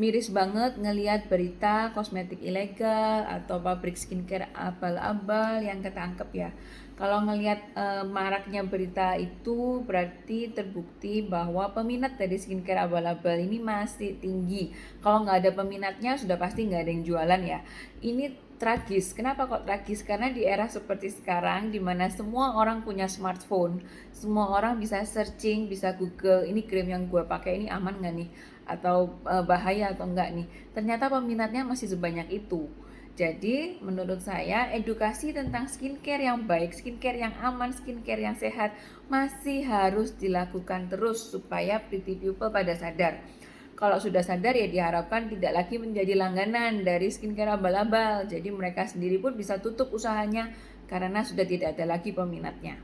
Miris banget ngelihat berita kosmetik ilegal atau pabrik skincare abal-abal yang ketangkep ya. Kalau ngelihat maraknya berita itu berarti terbukti bahwa peminat dari skincare abal-abal ini masih tinggi. Kalau nggak ada peminatnya sudah pasti nggak ada yang jualan ya. Ini tragis. Kenapa kok tragis? Karena di era seperti sekarang di mana semua orang punya smartphone, semua orang bisa searching, bisa Google, ini krim yang gue pakai ini aman nggak nih? Atau bahaya atau enggak nih? Ternyata peminatnya masih sebanyak itu. Jadi menurut saya edukasi tentang skincare yang baik, skincare yang aman, skincare yang sehat masih harus dilakukan terus supaya pretty people pada sadar. Kalau sudah sadar ya diharapkan tidak lagi menjadi langganan dari skincare abal-abal. Jadi mereka sendiri pun bisa tutup usahanya karena sudah tidak ada lagi peminatnya.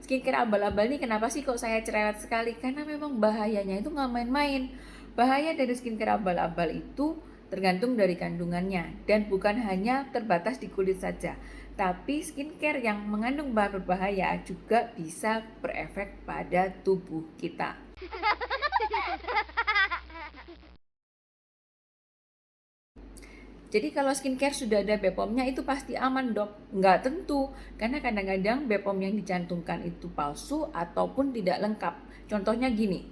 Skincare abal-abal ini kenapa sih kok saya cerewet sekali? Karena memang bahayanya itu nggak main-main. Bahaya dari skincare abal-abal itu tergantung dari kandungannya dan bukan hanya terbatas di kulit saja. Tapi skincare yang mengandung bahan berbahaya juga bisa berefek pada tubuh kita. Jadi kalau skincare sudah ada BPOM-nya itu pasti aman dok? Nggak tentu, karena kadang-kadang BPOM yang dicantumkan itu palsu ataupun tidak lengkap. Contohnya gini,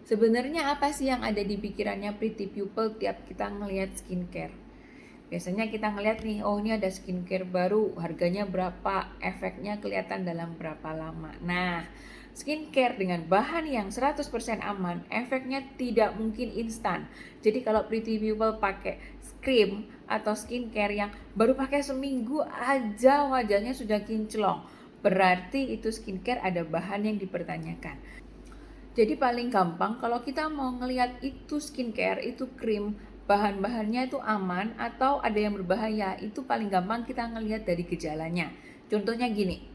sebenarnya apa sih yang ada di pikirannya pretty people tiap kita ngelihat skincare? Biasanya kita ngelihat nih, oh ini ada skincare baru, harganya berapa, efeknya kelihatan dalam berapa lama. Nah, skincare dengan bahan yang 100% aman, efeknya tidak mungkin instan. Jadi kalau pretty people pakai krim atau skincare yang baru pakai seminggu aja wajahnya sudah kinclong, berarti itu skincare ada bahan yang dipertanyakan. Jadi paling gampang kalau kita mau ngelihat itu skincare, itu krim, bahan-bahannya itu aman atau ada yang berbahaya, itu paling gampang kita ngelihat dari gejalanya. Contohnya gini,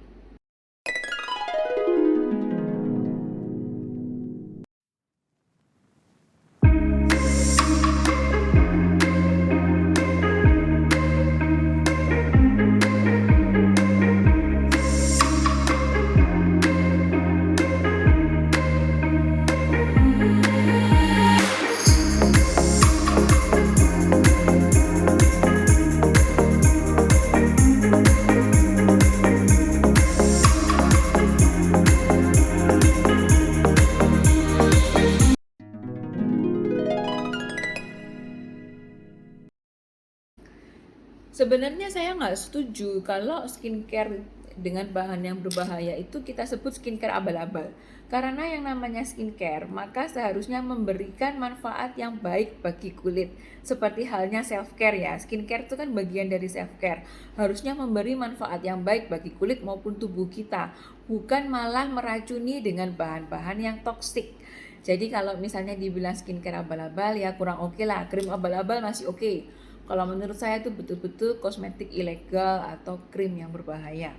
sebenarnya saya nggak setuju kalau skincare dengan bahan yang berbahaya itu kita sebut skincare abal-abal. Karena yang namanya skincare, maka seharusnya memberikan manfaat yang baik bagi kulit. Seperti halnya self-care ya, skincare itu kan bagian dari self-care. Harusnya memberi manfaat yang baik bagi kulit maupun tubuh kita. Bukan malah meracuni dengan bahan-bahan yang toksik. Jadi kalau misalnya dibilang skincare abal-abal ya kurang oke lah, krim abal-abal masih oke. Kalau menurut saya itu betul-betul kosmetik ilegal atau krim yang berbahaya.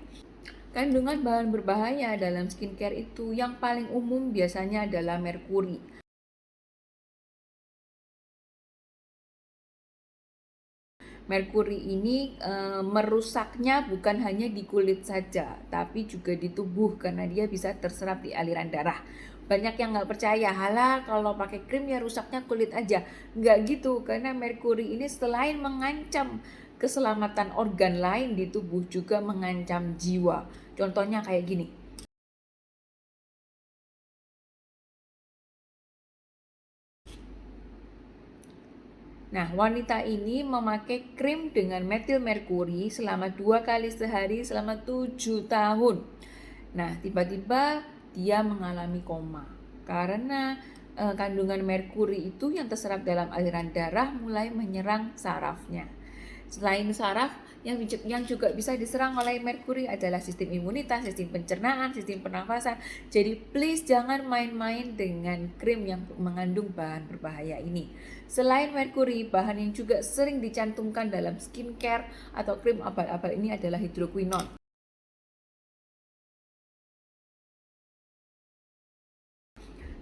Kandungan bahan berbahaya dalam skincare itu yang paling umum biasanya adalah merkuri. Merkuri ini merusaknya bukan hanya di kulit saja, tapi juga di tubuh karena dia bisa terserap di aliran darah. Banyak yang nggak percaya, halah kalau pakai krim ya rusaknya kulit aja. Nggak gitu, karena merkuri ini selain mengancam keselamatan organ lain di tubuh juga mengancam jiwa. Contohnya kayak gini. Nah, wanita ini memakai krim dengan metil merkuri selama 2 kali sehari selama 7 tahun. Nah, tiba-tiba dia mengalami koma karena kandungan merkuri itu yang terserap dalam aliran darah mulai menyerang sarafnya. Selain saraf, yang juga bisa diserang oleh merkuri adalah sistem imunitas, sistem pencernaan, sistem pernafasan. Jadi please jangan main-main dengan krim yang mengandung bahan berbahaya ini. Selain merkuri, bahan yang juga sering dicantumkan dalam skincare atau krim abal-abal ini adalah hidroquinone.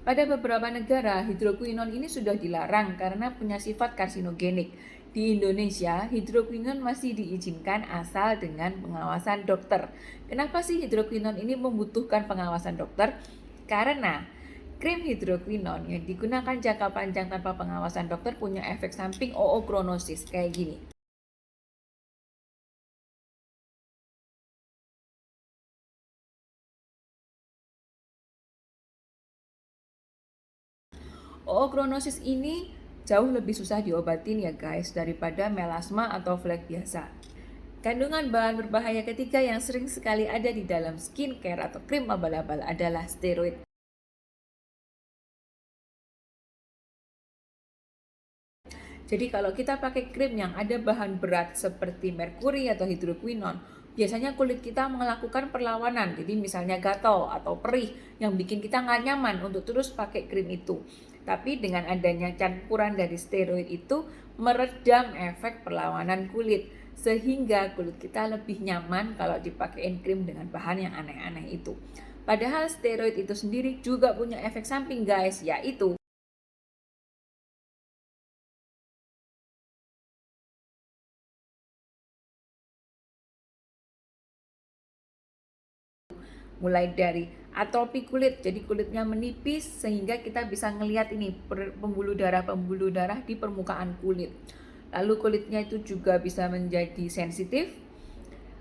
Pada beberapa negara, hidroquinone ini sudah dilarang karena punya sifat karsinogenik. Di Indonesia, hidroquinon masih diizinkan asal dengan pengawasan dokter. Kenapa sih hidroquinon ini membutuhkan pengawasan dokter? Karena krim hidroquinon yang digunakan jangka panjang tanpa pengawasan dokter punya efek samping ookronosis kayak gini. Ookronosis ini jauh lebih susah diobatin ya guys daripada melasma atau flek biasa. Kandungan bahan berbahaya ketiga yang sering sekali ada di dalam skincare atau krim abal-abal adalah steroid. Jadi kalau kita pakai krim yang ada bahan berat seperti merkuri atau hidroquinon, biasanya kulit kita melakukan perlawanan. Jadi misalnya gatal atau perih yang bikin kita nggak nyaman untuk terus pakai krim itu. Tapi dengan adanya campuran dari steroid itu meredam efek perlawanan kulit. Sehingga kulit kita lebih nyaman kalau dipakein krim dengan bahan yang aneh-aneh itu. Padahal steroid itu sendiri juga punya efek samping guys, yaitu mulai dari atrofi kulit, jadi kulitnya menipis sehingga kita bisa ngelihat ini pembuluh darah di permukaan kulit. Lalu kulitnya itu juga bisa menjadi sensitif,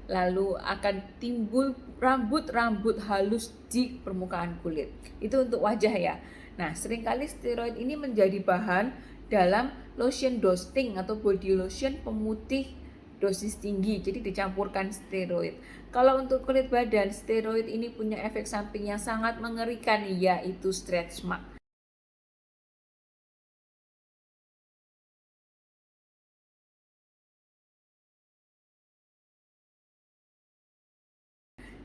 lalu akan timbul rambut-rambut halus di permukaan kulit. Itu untuk wajah ya. Nah, seringkali steroid ini menjadi bahan dalam lotion dosting atau body lotion pemutih dosis tinggi, jadi dicampurkan steroid. Kalau untuk kulit badan, steroid ini punya efek samping yang sangat mengerikan, yaitu stretch mark.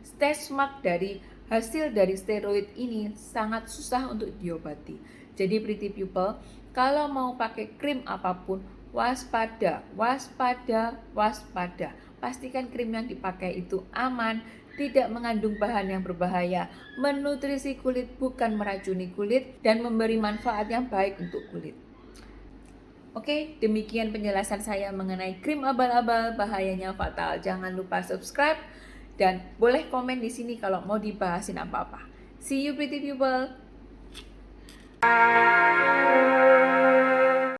Stretch mark dari hasil dari steroid ini sangat susah untuk diobati. Jadi pretty people, kalau mau pakai krim apapun, waspada, waspada, waspada. Pastikan krim yang dipakai itu aman, tidak mengandung bahan yang berbahaya, menutrisi kulit bukan meracuni kulit, dan memberi manfaat yang baik untuk kulit. Oke, demikian penjelasan saya mengenai krim abal-abal bahayanya fatal. Jangan lupa subscribe dan boleh komen di sini kalau mau dibahasin apa-apa. See you pretty people.